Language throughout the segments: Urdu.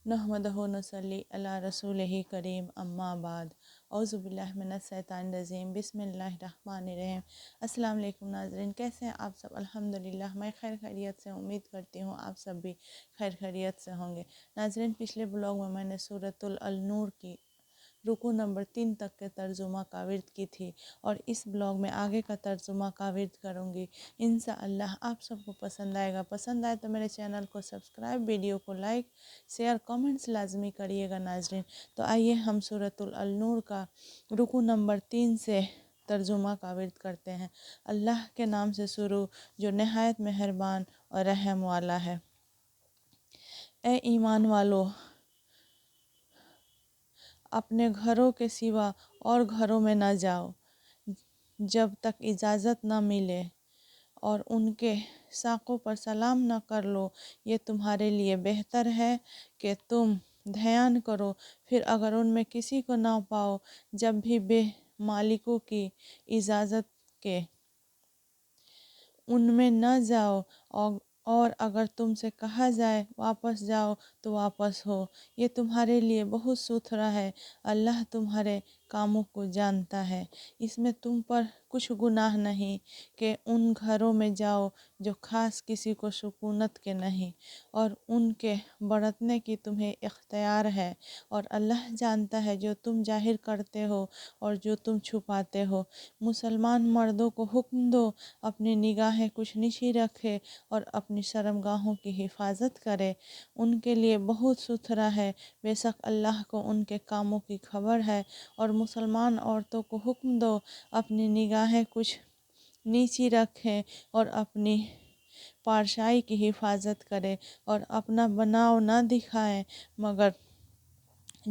نحمدہ و نصلی علی رسولہ کریم اما بعد اعوذ باللہ من الشیطان الرجیم بسم اللہ الرحمن الرحیم۔ السلام علیکم ناظرین، کیسے ہیں آپ سب؟ الحمدللہ میں خیر خیریت سے امید کرتی ہوں آپ سب بھی خیر خیریت سے ہوں گے۔ ناظرین، پچھلے بلاگ میں نے سورۃ النور کی رکوع نمبر 3 تک کے ترجمہ کا ورد کی تھی، اور اس بلاگ میں آگے کا ترجمہ کا ورد کروں گی۔ انشاءاللہ آپ سب کو پسند آئے گا۔ پسند آئے تو میرے چینل کو سبسکرائب، ویڈیو کو لائک، شیئر، کامنٹس لازمی کریے گا ناظرین۔ تو آئیے ہم سورۃ النور کا رکوع نمبر 3 سے ترجمہ کا ورد کرتے ہیں۔ اللہ کے نام سے شروع جو نہایت مہربان اور رحم والا ہے۔ اے ایمان والو، اپنے گھروں کے سوا اور گھروں میں نہ جاؤ جب تک اجازت نہ ملے، اور ان کے ساقوں پر سلام نہ کر لو۔ یہ تمہارے لیے بہتر ہے کہ تم دھیان کرو۔ پھر اگر ان میں کسی کو نہ پاؤ، جب بھی بے مالکوں کی اجازت کے ان میں نہ جاؤ، اور اگر تم سے کہا جائے واپس جاؤ تو واپس ہو۔ یہ تمہارے لیے بہت ستھرا ہے، اللہ تمہارے کاموں کو جانتا ہے۔ اس میں تم پر کچھ گناہ نہیں کہ ان گھروں میں جاؤ جو خاص کسی کو سکونت کے نہیں، اور ان کے برتنے کی تمہیں اختیار ہے، اور اللہ جانتا ہے جو تم ظاہر کرتے ہو اور جو تم چھپاتے ہو۔ مسلمان مردوں کو حکم دو اپنی نگاہیں کچھ نیچی رکھے اور اپنی شرمگاہوں کی حفاظت کرے، ان کے لیے بہت ستھرا ہے، بے شک اللہ کو ان کے کاموں کی خبر ہے۔ اور مسلمان عورتوں کو حکم دو اپنی نگاہیں کچھ نیچی رکھیں اور اپنی پارشائی کی حفاظت کرے، اور اپنا بناؤ نہ دکھائیں مگر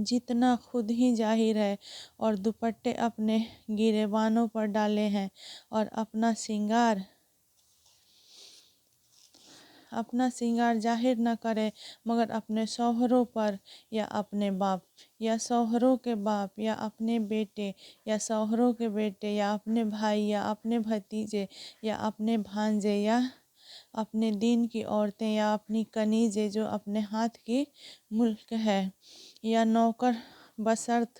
جتنا خود ہی ظاہر ہے، اور دوپٹے اپنے گریبانوں پر ڈالے ہیں، اور اپنا سنگار ظاہر نہ کرے مگر اپنے شوہروں پر، یا اپنے باپ یا شوہروں کے باپ، یا اپنے بیٹے یا شوہروں کے بیٹے، یا اپنے بھائی یا اپنے بھتیجے، یا اپنے بھانجے، یا اپنے دین کی عورتیں، یا اپنی کنیزیں جو اپنے ہاتھ کی ملک ہے، یا نوکر بشرط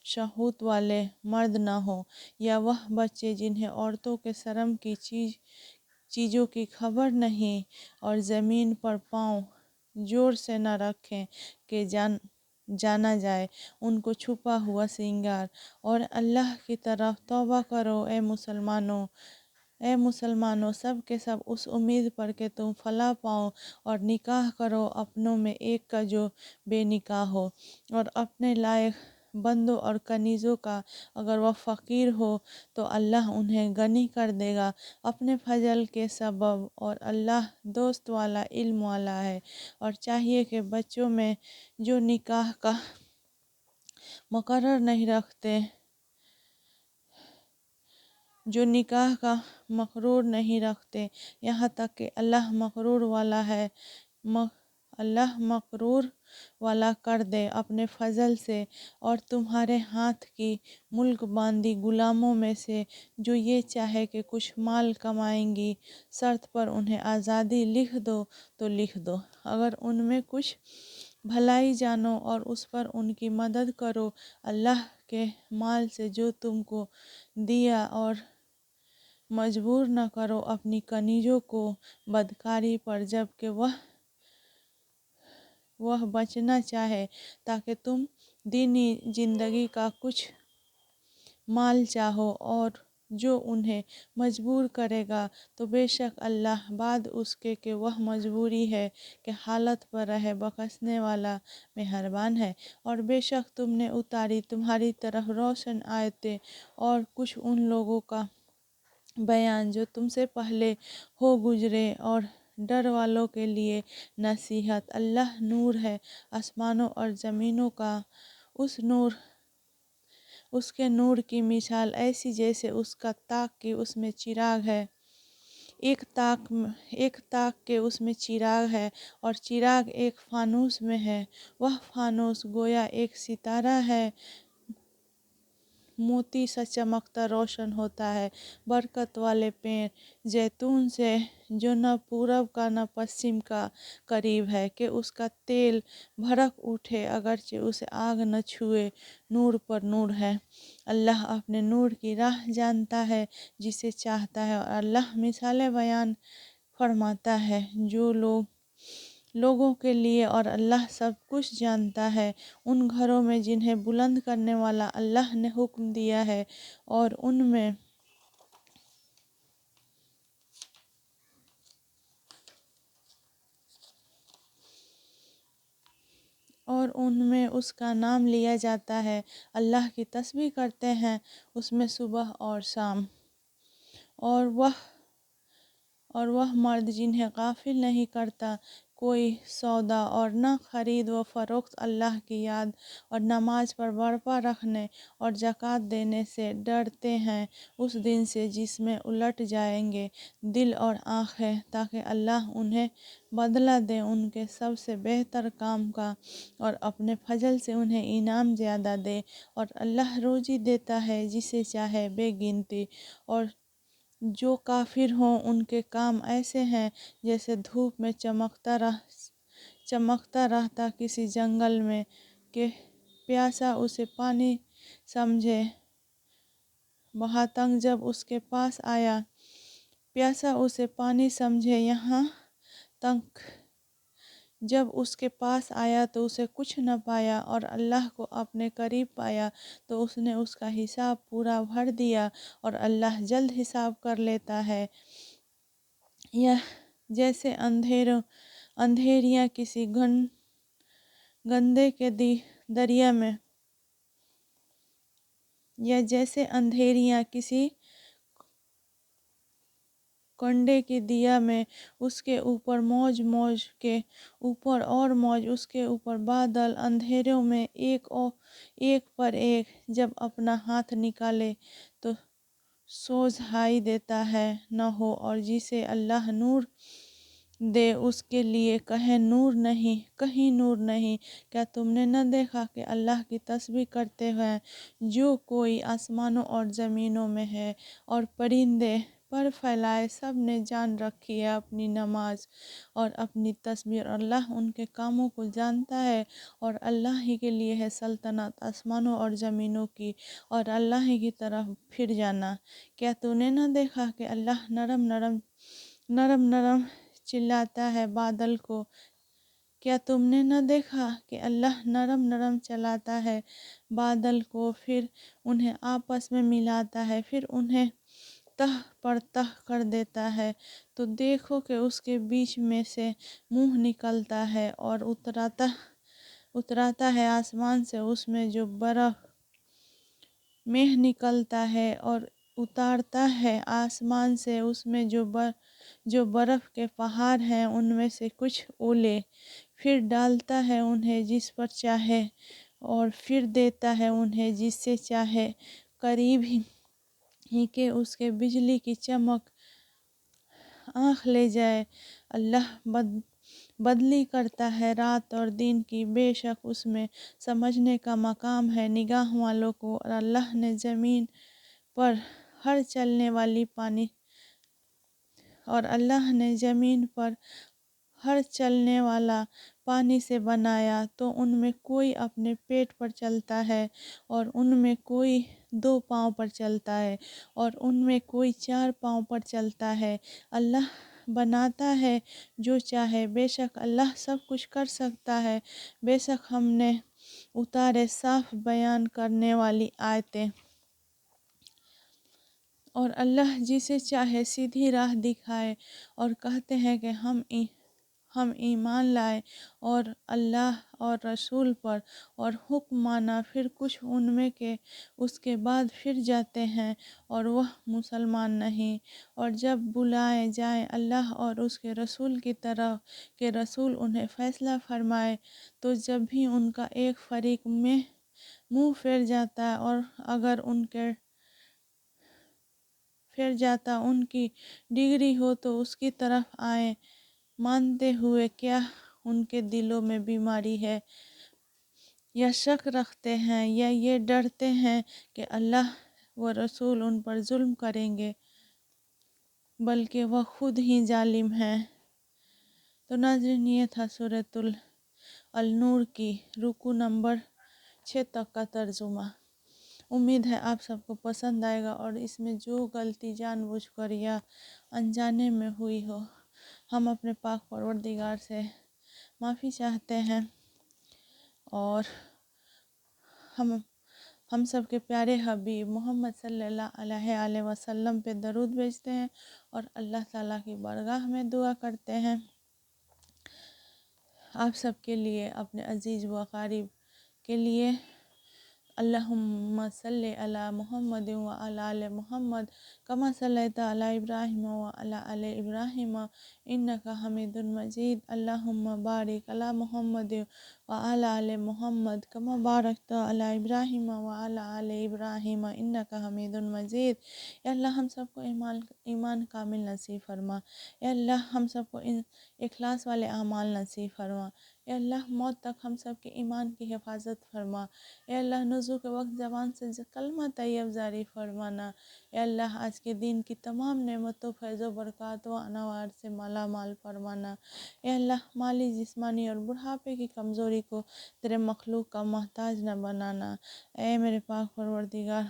شہوت والے مرد نہ ہوں، یا وہ بچے جنہیں عورتوں کے شرم کی چیزوں کی خبر نہیں، اور زمین پر پاؤں زور سے نہ رکھیں کہ جانا جائے ان کو چھپا ہوا سنگار۔ اور اللہ کی طرف توبہ کرو اے مسلمانوں سب کے سب اس امید پر کہ تم فلاح پاؤ، اور نکاح کرو اپنوں میں ایک کا جو بے نکاح ہو، اور اپنے لائق بندوں اور کنیزوں کا اگر وہ فقیر ہو تو اللہ انہیں غنی کر دے گا اپنے فضل کے سبب، اور اللہ دوست والا، علم والا ہے۔ اور چاہیے کہ بچوں میں جو نکاح کا مقرر نہیں رکھتے یہاں تک کہ اللہ مقرور والا کر دے اپنے فضل سے، اور تمہارے ہاتھ کی ملک باندھی غلاموں میں سے جو یہ چاہے کہ کچھ مال کمائیں گی، شرط پر انہیں آزادی لکھ دو تو لکھ دو۔ اگر ان میں کچھ بھلائی جانو اور اس پر ان کی مدد کرو اللہ کے مال سے جو تم کو دیا، اور مجبور نہ کرو اپنی کنیزوں کو بدکاری پر جبکہ وہ بچنا چاہے، تاکہ تم دینی زندگی کا کچھ مال چاہو، اور جو انہیں مجبور کرے گا تو بے شک اللہ بعد اس کے کہ وہ مجبوری ہے کہ حالت پر رہے بخشنے والا مہربان ہے۔ اور بے شک تم نے اتاری تمہاری طرف روشن آیتیں اور کچھ ان لوگوں کا بیان جو تم سے پہلے ہو گزرے، اور ڈر والوں کے لیے نصیحت۔ اللہ نور ہے آسمانوں اور زمینوں کا، اس کے نور کی مثال ایسی جیسے اس کا تاک کہ اس میں چراغ ہے، ایک تاک کہ اس میں چراغ ہے، اور چراغ ایک فانوس میں ہے، وہ فانوس گویا ایک ستارہ ہے موتی سا چمکتا روشن ہوتا ہے۔ برکت والے پیڑ زیتون سے جو نہ پورب کا نہ پچھم کا قریب ہے کہ اس کا تیل بھڑک اٹھے اگرچہ اسے آگ نہ چھوئے، نور پر نور ہے۔ اللہ اپنے نور کی راہ جانتا ہے جسے چاہتا ہے، اور اللہ مثالیں بیان فرماتا ہے جو لوگوں کے لیے، اور اللہ سب کچھ جانتا ہے۔ ان گھروں میں جنہیں بلند کرنے والا اللہ نے حکم دیا ہے اور ان میں اس کا نام لیا جاتا ہے، اللہ کی تسبیح کرتے ہیں اس میں صبح اور شام۔ اور وہ مرد جنہیں غافل نہیں کرتا کوئی سودا اور نہ خرید و فروخت، اللہ کی یاد اور نماز پر برپا رکھنے اور زکوٰۃ دینے سے ڈرتے ہیں اس دن سے جس میں الٹ جائیں گے دل اور آنکھیں، تاکہ اللہ انہیں بدلہ دے ان کے سب سے بہتر کام کا اور اپنے فضل سے انہیں انعام زیادہ دے۔ اور اللہ روزی دیتا ہے جسے چاہے بے گنتی۔ اور جو کافر ہوں ان کے کام ایسے ہیں جیسے دھوپ میں چمکتا رہتا کسی جنگل میں کہ پیاسا اسے پانی سمجھے بہتنگ جب اس کے پاس آیا، پیاسا اسے پانی سمجھے یہاں تک جب اس کے پاس آیا تو اسے کچھ نہ پایا، اور اللہ کو اپنے قریب پایا تو اس نے اس کا حساب پورا بھر دیا، اور اللہ جلد حساب کر لیتا ہے۔ یہ جیسے اندھیریاں کسی گندے کے دریا میں یا جیسے اندھیریاں کسی کنڈے کی دیا میں، اس کے اوپر موج کے اوپر اور موج، اس کے اوپر بادل، اندھیروں میں ایک پر ایک جب اپنا ہاتھ نکالے تو سوجھائی دیتا ہے نہ ہو، اور جسے اللہ نور دے اس کے لیے کہیں نور نہیں۔ کیا تم نے نہ دیکھا کہ اللہ کی تسبیح کرتے ہوئے جو کوئی آسمانوں اور زمینوں میں ہے اور پرندے پر پھیلائے سب نے جان رکھی ہے اپنی نماز اور اپنی تسبیح، اور اللہ ان کے کاموں کو جانتا ہے، اور اللہ ہی کے لیے ہے سلطنت آسمانوں اور زمینوں کی، اور اللہ ہی کی طرف پھر جانا۔ کیا تو نے نہ دیکھا کہ اللہ نرم نرم چلاتا ہے بادل کو؟ کیا تم نے نہ دیکھا کہ اللہ نرم نرم چلاتا ہے بادل کو، پھر انہیں آپس میں ملاتا ہے، پھر انہیں تہ پر تہ کر دیتا ہے، تو دیکھو کہ اس کے بیچ میں سے منہ نکلتا ہے اور اتراتا ہے آسمان سے اس میں جو برف مہ نکلتا ہے، اور اتارتا ہے آسمان سے اس میں جو برف کے پہاڑ ہیں ان میں سے کچھ اولے، پھر ڈالتا ہے انہیں جس پر چاہے اور پھر دیتا ہے انہیں جس سے چاہے، قریب ہی کہ اس کے بجلی کی چمک آنکھ لے جائے۔ اللہ بدلی کرتا ہے رات اور دن کی، بے شک اس میں سمجھنے کا مقام ہے نگاہ والوں کو۔ اور اللہ نے زمین پر ہر چلنے والا پانی سے بنایا، تو ان میں کوئی اپنے پیٹ پر چلتا ہے، اور ان میں کوئی 2 پاؤں پر چلتا ہے، اور ان میں کوئی 4 پاؤں پر چلتا ہے۔ اللہ بناتا ہے جو چاہے، بے شک اللہ سب کچھ کر سکتا ہے۔ بے شک ہم نے اتارے صاف بیان کرنے والی آیتیں، اور اللہ جسے چاہے سیدھی راہ دکھائے، اور کہتے ہیں کہ ہم ایمان لائے اور اللہ اور رسول پر اور حکم مانا، پھر کچھ ان میں کے اس کے بعد پھر جاتے ہیں اور وہ مسلمان نہیں، اور جب بلائے جائیں اللہ اور اس کے رسول کی طرف کہ رسول انہیں فیصلہ فرمائے، تو جب بھی ان کا ایک فریق منہ پھیر جاتا اور اگر ان کی ڈگری ہو تو اس کی طرف آئیں مانتے ہوئے، کیا ان کے دلوں میں بیماری ہے یا شک رکھتے ہیں یا یہ ڈرتے ہیں کہ اللہ و رسول ان پر ظلم کریں گے، بلکہ وہ خود ہی ظالم ہیں۔ تو ناظرین، یہ تھا سورۃ النور کی رکوع نمبر 6 تک کا ترجمہ۔ امید ہے آپ سب کو پسند آئے گا، اور اس میں جو غلطی جان بوجھ کر یا انجانے میں ہوئی ہو، ہم اپنے پاک پروردگار سے معافی چاہتے ہیں، اور ہم سب کے پیارے حبیب محمد صلی اللہ علیہ وسلم پہ درود بھیجتے ہیں، اور اللہ تعالیٰ کی بارگاہ میں دعا کرتے ہیں آپ سب کے لیے، اپنے عزیز و اقارب کے لیے۔ اللہم صلی علی محمد وعلی آل محمد کما صلیت علی ابراہیم وعلی آل ابراہیم انک حمید مجید۔ اللہم بارک علی محمد وعلی آل محمد کما بارکت علی ابراہیم وعلی آل ابراہیم انک حمید مجید۔ یا اللہ ہم سب کو ایمان کامل نصیب فرما، یا اللہ ہم سب کو اخلاص والے اعمال نصیب فرما، یا اللہ موت تک ہم سب کے ایمان کی حفاظت فرما، یا اللہ نزول کے وقت زبان سے کلمہ طیب جاری فرمانا، یا اللہ آج کے دن کی تمام نعمتوں، فیض و برکات و انوار سے مالا مال فرمانا، یا اللہ مالی، جسمانی اور بڑھاپے کی کمزوری کو تیرے مخلوق کا محتاج نہ بنانا۔ اے میرے پاک پروردگار،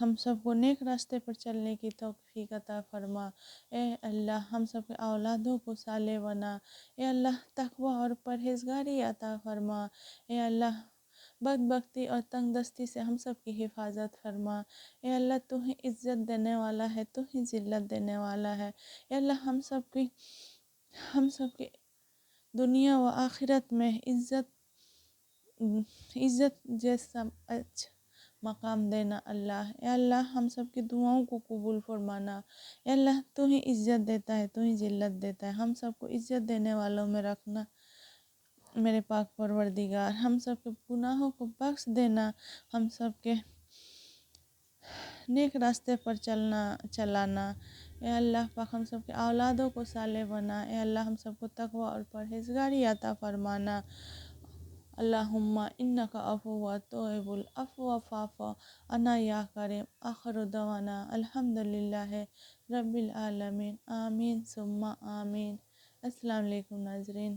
ہم سب کو نیک راستے پر چلنے کی توفیق عطا فرما۔ اے اللہ ہم سب کے اولادوں کو صالح بنا۔ اے اللہ تقوی اور پرہیزگاری عطا فرما۔ اے اللہ بدبختی اور تنگ دستی سے ہم سب کی حفاظت فرما۔ اے اللہ تو ہی عزت دینے والا ہے، تو ہی ذلت دینے والا ہے۔ اے اللہ ہم سب کی دنیا و آخرت میں عزت جیسا مقام دینا اللہ۔ اے اللہ ہم سب کی دعاؤں کو قبول فرمانا۔ اے اللہ تو ہی عزت دیتا ہے، تو ہی ذلت دیتا ہے، ہم سب کو عزت دینے والوں میں رکھنا میرے پاک پروردگار۔ ہم سب کے گناہوں کو بخش دینا، ہم سب کے نیک راستے پر چلانا۔ اے اللہ پاک ہم سب کے اولادوں کو صالح بنا۔ اے اللہ ہم سب کو تقوی اور پرہیزگاری عطا فرمانا۔ اللہم انک عفو تحب العفو فاعف عنا یا کریم۔ آخر دعوانا الحمدللہ رب العالمین، آمین ثم آمین۔ السلام علیکم ناظرین۔